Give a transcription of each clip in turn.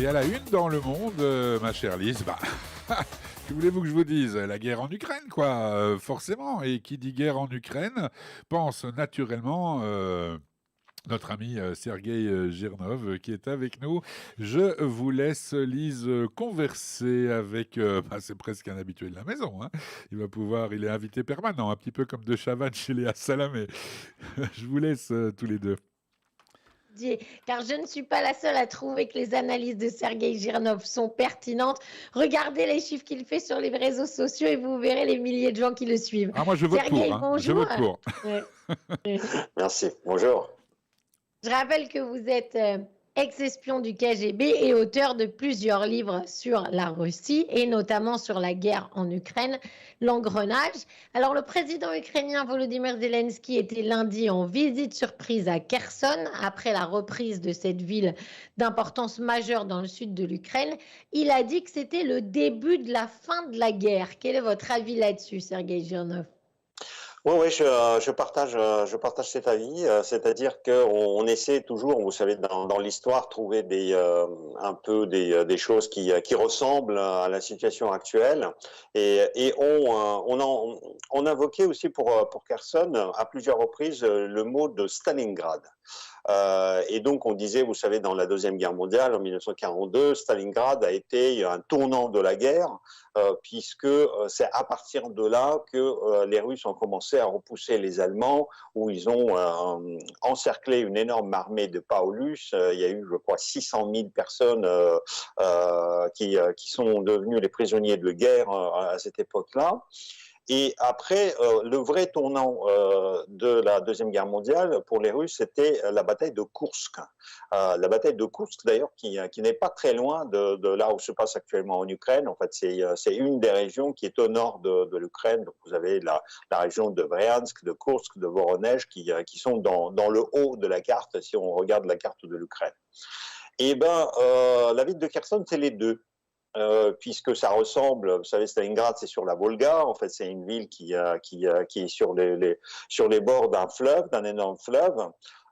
Et à la une dans Le Monde, ma chère Lise, que voulez-vous que je vous dise? La guerre en Ukraine, quoi, forcément. Et qui dit guerre en Ukraine pense naturellement notre ami Sergueï Girnov qui est avec nous. Je vous laisse, Lise, converser avec... c'est presque un habitué de la maison. Hein. Il est invité permanent, un petit peu comme de Chavannes chez Léa Salamé. Je vous laisse tous les deux. Car je ne suis pas la seule à trouver que les analyses de Sergueï Girnov sont pertinentes. Regardez les chiffres qu'il fait sur les réseaux sociaux et vous verrez les milliers de gens qui le suivent. Ah, moi, je vote pour. Sergueï, Hein. Je bonjour. vote pour. Merci, bonjour. Je rappelle que vous êtes ex-espion du KGB et auteur de plusieurs livres sur la Russie et notamment sur la guerre en Ukraine, l'engrenage. Alors le président ukrainien Volodymyr Zelensky était lundi en visite surprise à Kherson après la reprise de cette ville d'importance majeure dans le sud de l'Ukraine. Il a dit que c'était le début de la fin de la guerre. Quel est votre avis là-dessus, Sergueï Girnov ? Oui, je partage cet avis. C'est-à-dire qu'on essaie toujours, vous savez, dans l'histoire, trouver un peu des choses qui ressemblent à la situation actuelle. Et on invoquait aussi pour Kherson à plusieurs reprises le mot de Stalingrad. Et donc on disait, vous savez, dans la Deuxième Guerre mondiale, en 1942, Stalingrad a été un tournant de la guerre, puisque c'est à partir de là que les Russes ont commencé à repousser les Allemands, où ils ont encerclé une énorme armée de Paulus. Il y a eu, je crois, 600 000 personnes qui sont devenues les prisonniers de guerre à cette époque-là. Et après, le vrai tournant de la Deuxième Guerre mondiale pour les Russes, c'était la bataille de Koursk. La bataille de Koursk, d'ailleurs, qui n'est pas très loin de là où se passe actuellement en Ukraine. En fait, c'est une des régions qui est au nord de l'Ukraine. Donc, vous avez la région de Bryansk, de Koursk, de Voronezh, qui sont dans le haut de la carte, si on regarde la carte de l'Ukraine. Et la ville de Kherson, c'est les deux. Puisque ça ressemble, vous savez, Stalingrad, c'est sur la Volga. En fait, c'est une ville qui est sur les bords d'un fleuve, d'un énorme fleuve.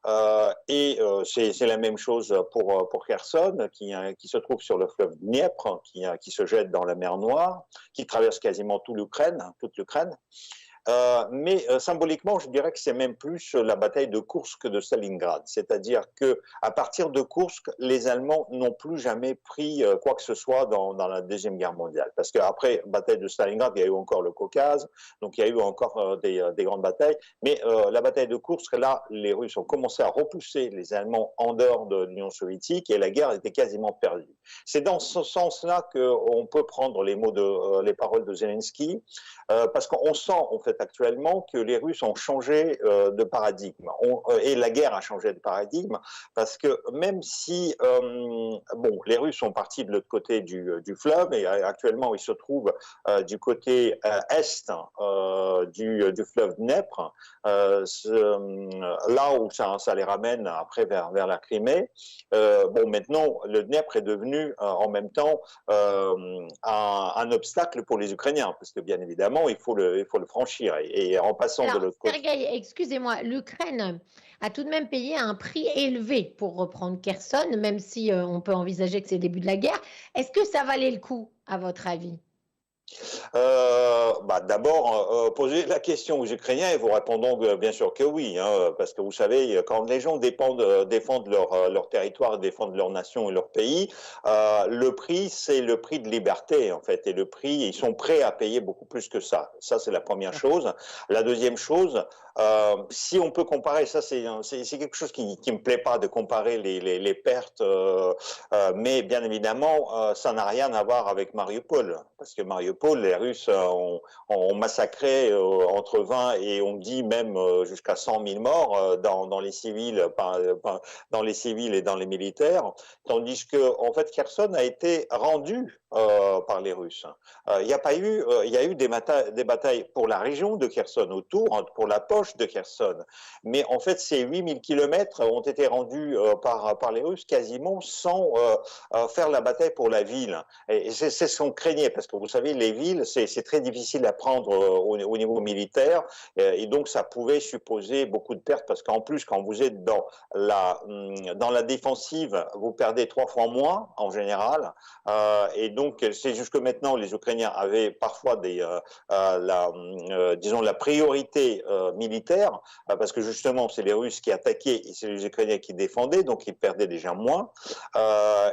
C'est la même chose pour Kherson, qui se trouve sur le fleuve Dniepr, qui se jette dans la mer Noire, qui traverse quasiment toute l'Ukraine. Mais symboliquement, je dirais que c'est même plus la bataille de Koursk que de Stalingrad. C'est-à-dire que à partir de Koursk, les Allemands n'ont plus jamais pris quoi que ce soit dans la Deuxième Guerre mondiale. Parce qu'après la bataille de Stalingrad, il y a eu encore le Caucase, donc il y a eu encore des grandes batailles. Mais la bataille de Koursk, là, les Russes ont commencé à repousser les Allemands en dehors de l'Union soviétique et la guerre était quasiment perdue. C'est dans ce sens-là qu'on peut prendre les paroles de Zelensky, parce qu'on sent en fait actuellement que les Russes ont changé de paradigme et la guerre a changé de paradigme parce que même si les Russes sont partis de l'autre côté du fleuve et actuellement ils se trouvent du côté est du fleuve Dniepr, là où ça les ramène après vers la Crimée. Maintenant le Dniepr est devenu en même temps un obstacle pour les Ukrainiens parce que bien évidemment il faut le franchir. Et en passant de l'autre côté. Sergueï, excusez-moi, l'Ukraine a tout de même payé un prix élevé pour reprendre Kherson, même si on peut envisager que c'est le début de la guerre. Est-ce que ça valait le coup, à votre avis ? D'abord, poser la question aux Ukrainiens et vous répondons bien sûr que oui, hein, parce que vous savez, quand les gens défendent leur territoire, défendent leur nation et leur pays, le prix, c'est le prix de liberté, en fait, et le prix, ils sont prêts à payer beaucoup plus que ça. Ça, c'est la première chose. La deuxième chose, si on peut comparer, ça, c'est quelque chose qui me plaît pas de comparer les pertes, mais bien évidemment, ça n'a rien à voir avec Mariupol, parce que Mariupol, les Russes ont massacré entre 20 et on dit même jusqu'à 100 000 morts dans les civils, dans les civils et dans les militaires, tandis que en fait Kherson a été rendu par les Russes. Il y a eu des batailles pour la région de Kherson autour, pour la poche de Kherson, mais en fait ces 8000 kilomètres ont été rendus par les Russes quasiment sans faire la bataille pour la ville. Et c'est ce qu'on craignait, parce que vous savez, les villes, c'est très difficile à prendre au niveau militaire, et donc ça pouvait supposer beaucoup de pertes, parce qu'en plus, quand vous êtes dans la défensive, vous perdez 3 fois moins en général, et donc c'est jusque maintenant, les Ukrainiens avaient parfois disons la priorité militaire, parce que justement c'est les Russes qui attaquaient et c'est les Ukrainiens qui défendaient, donc ils perdaient déjà moins.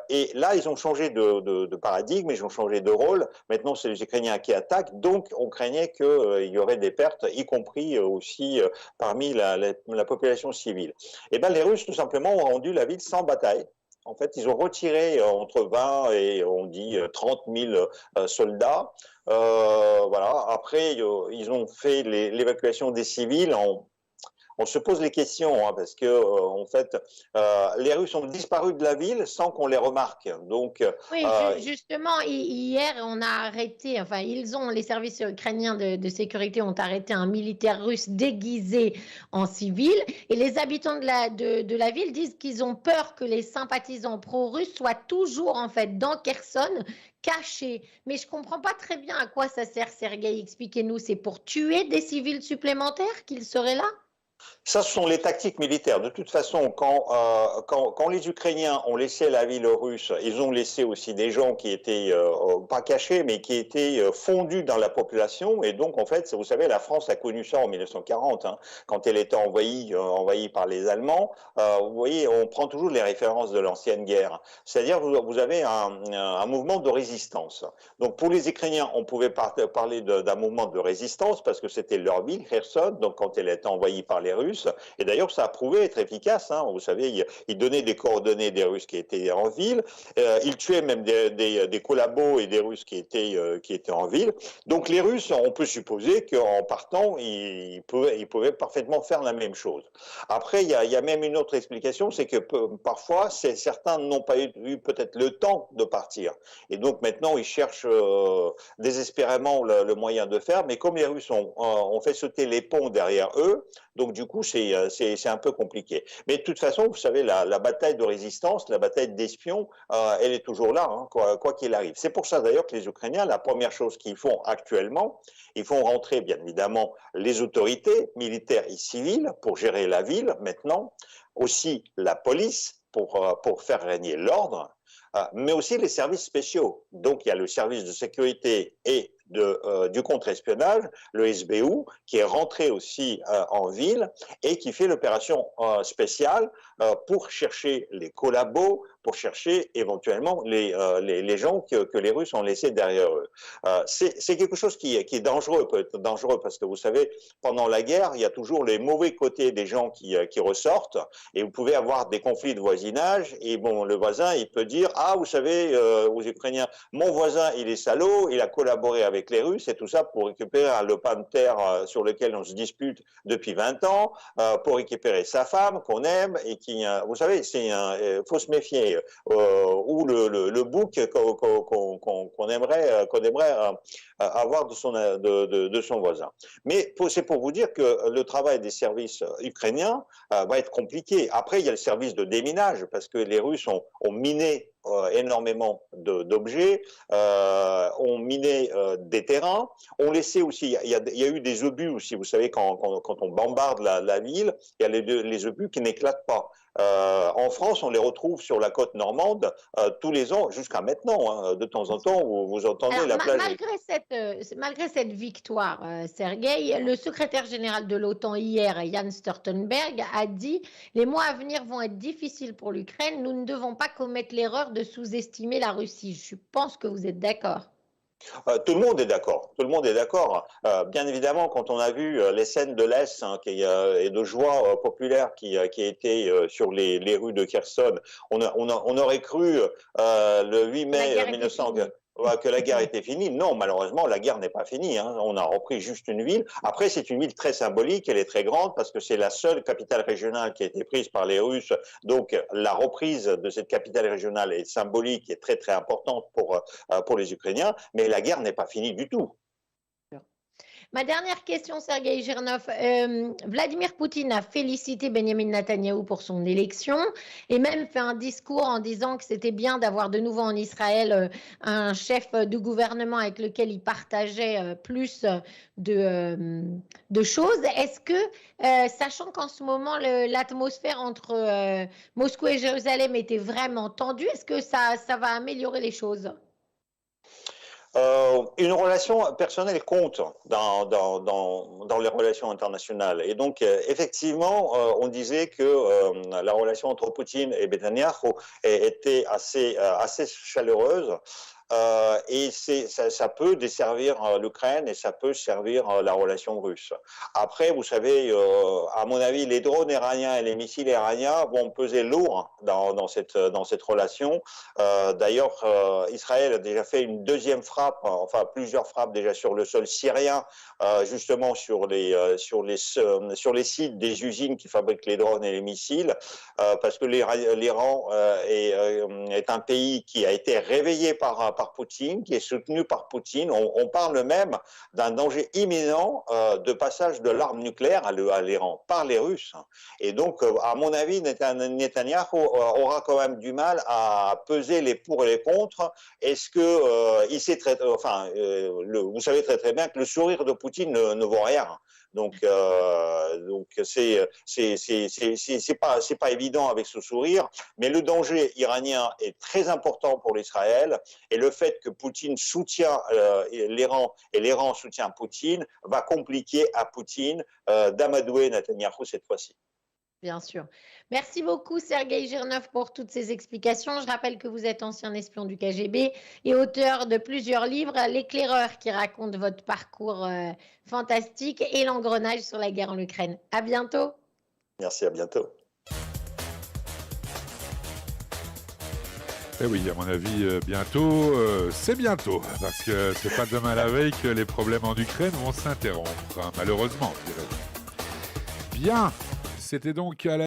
Et là, ils ont changé de paradigme, ils ont changé de rôle. Maintenant, c'est les Ukrainiens qui attaquent, donc on craignait qu'il y aurait des pertes, y compris aussi parmi la population civile. Et bien, les Russes, tout simplement, ont rendu la ville sans bataille. En fait, ils ont retiré entre 20 et on dit 30 000 soldats. Voilà. Après, ils ont fait l'évacuation des civils on se pose les questions, hein, parce que en fait, les Russes ont disparu de la ville sans qu'on les remarque. Donc, Oui, justement, hier, on a arrêté, enfin, les services ukrainiens de sécurité ont arrêté un militaire russe déguisé en civil, et les habitants de la ville disent qu'ils ont peur que les sympathisants pro-russes soient toujours, en fait, dans Kherson, cachés. Mais je ne comprends pas très bien à quoi ça sert, Sergueï, expliquez-nous, c'est pour tuer des civils supplémentaires qu'ils seraient là? ça, ce sont les tactiques militaires. De toute façon, quand les Ukrainiens ont laissé la ville russe, ils ont laissé aussi des gens qui étaient pas cachés, mais qui étaient fondus dans la population. Et donc, en fait, vous savez, la France a connu ça en 1940, hein, quand elle était envahie par les Allemands. Vous voyez, on prend toujours les références de l'ancienne guerre. C'est-à-dire, vous avez un mouvement de résistance. Donc, pour les Ukrainiens, on pouvait parler d'un mouvement de résistance parce que c'était leur ville, Kherson, donc quand elle était envahie par les Russes. Et d'ailleurs, ça a prouvé être efficace. Hein. Vous savez, ils donnaient des coordonnées des Russes qui étaient en ville. Ils tuaient même des collabos et des Russes qui étaient en ville. Donc les Russes, on peut supposer qu'en partant, ils pouvaient parfaitement faire la même chose. Après, il y a même une autre explication, c'est que parfois, certains n'ont pas eu peut-être le temps de partir. Et donc maintenant, ils cherchent désespérément le moyen de faire. Mais comme les Russes ont fait sauter les ponts derrière eux, donc du coup, c'est un peu compliqué. Mais de toute façon, vous savez, la bataille de résistance, la bataille d'espions, elle est toujours là, hein, quoi qu'il arrive. C'est pour ça d'ailleurs que les Ukrainiens, la première chose qu'ils font actuellement, ils font rentrer bien évidemment les autorités militaires et civiles pour gérer la ville maintenant, aussi la police pour faire régner l'ordre, mais aussi les services spéciaux. Donc il y a le service de sécurité et du contre-espionnage, le SBU, qui est rentré aussi en ville et qui fait l'opération spéciale pour chercher les collabos, pour chercher éventuellement les gens que les Russes ont laissés derrière eux. C'est quelque chose qui est dangereux, peut être dangereux, parce que vous savez, pendant la guerre, il y a toujours les mauvais côtés des gens qui ressortent, et vous pouvez avoir des conflits de voisinage, et bon, le voisin, il peut dire, ah, vous savez, aux Ukrainiens, mon voisin, il est salaud, il a collaboré avec les Russes, et tout ça pour récupérer un lopin de terre sur lequel on se dispute depuis 20 ans, pour récupérer sa femme qu'on aime, et qui, vous savez, faut se méfier, ou le bouc qu'on aimerait avoir de son voisin. Mais c'est pour vous dire que le travail des services ukrainiens va être compliqué. Après, il y a le service de déminage, parce que les Russes ont miné énormément d'objets, ont miné des terrains, ont laissé aussi, il y a eu des obus aussi, vous savez, quand on bombarde la ville, il y a les obus qui n'éclatent pas. En France, on les retrouve sur la côte normande tous les ans, jusqu'à maintenant. Hein, de temps en temps, vous entendez. Alors, la plage. Malgré cette victoire, Sergueï, le secrétaire général de l'OTAN hier, Jens Stoltenberg, a dit « Les mois à venir vont être difficiles pour l'Ukraine. Nous ne devons pas commettre l'erreur de sous-estimer la Russie. » Je pense que vous êtes d'accord. Tout le monde est d'accord. Tout le monde est d'accord. Bien évidemment, quand on a vu les scènes de l'Est et de joie populaire qui étaient sur les rues de Kherson, on aurait cru le 8 mai 1900 que la guerre était finie. Non, malheureusement, la guerre n'est pas finie. Hein. On a repris juste une ville. Après, c'est une ville très symbolique. Elle est très grande parce que c'est la seule capitale régionale qui a été prise par les Russes. Donc, la reprise de cette capitale régionale est symbolique et très, très importante pour les Ukrainiens. Mais la guerre n'est pas finie du tout. Ma dernière question, Sergueï Girnov. Vladimir Poutine a félicité Benjamin Netanyahou pour son élection et même fait un discours en disant que c'était bien d'avoir de nouveau en Israël un chef de gouvernement avec lequel il partageait plus de choses. Est-ce que, sachant qu'en ce moment l'atmosphère entre Moscou et Jérusalem était vraiment tendue, est-ce que ça va améliorer les choses? Une relation personnelle compte dans les relations internationales. Et donc, effectivement, on disait que la relation entre Poutine et Netanyahou était assez chaleureuse. Et ça peut desservir l'Ukraine et ça peut servir la relation russe. Après, vous savez, à mon avis, les drones iraniens et les missiles iraniens vont peser lourd dans cette relation. D'ailleurs, Israël a déjà fait une deuxième frappe, enfin plusieurs frappes déjà sur le sol syrien, justement sur les sites des usines qui fabriquent les drones et les missiles, parce que l'Iran est un pays qui a été réveillé par Poutine, qui est soutenu par Poutine. On parle même d'un danger imminent de passage de l'arme nucléaire à l'Iran par les Russes. Et donc, à mon avis, Netanyahou aura quand même du mal à peser les pour et les contre. Est-ce que il sait vous savez très bien que le sourire de Poutine ne vaut rien. Donc c'est pas évident avec ce sourire, mais le danger iranien est très important pour l'Israël et le fait que Poutine soutient l'Iran et l'Iran soutient Poutine va compliquer à Poutine d'amadouer Netanyahou cette fois-ci. Bien sûr. Merci beaucoup, Sergueï Girnov, pour toutes ces explications. Je rappelle que vous êtes ancien espion du KGB et auteur de plusieurs livres, L'éclaireur, qui raconte votre parcours fantastique, et L'engrenage sur la guerre en Ukraine. À bientôt. Merci, à bientôt. Eh oui, à mon avis, bientôt, c'est bientôt, parce que c'est pas demain la veille que les problèmes en Ukraine vont s'interrompre, hein, malheureusement, je dirais. Bien, c'était donc à la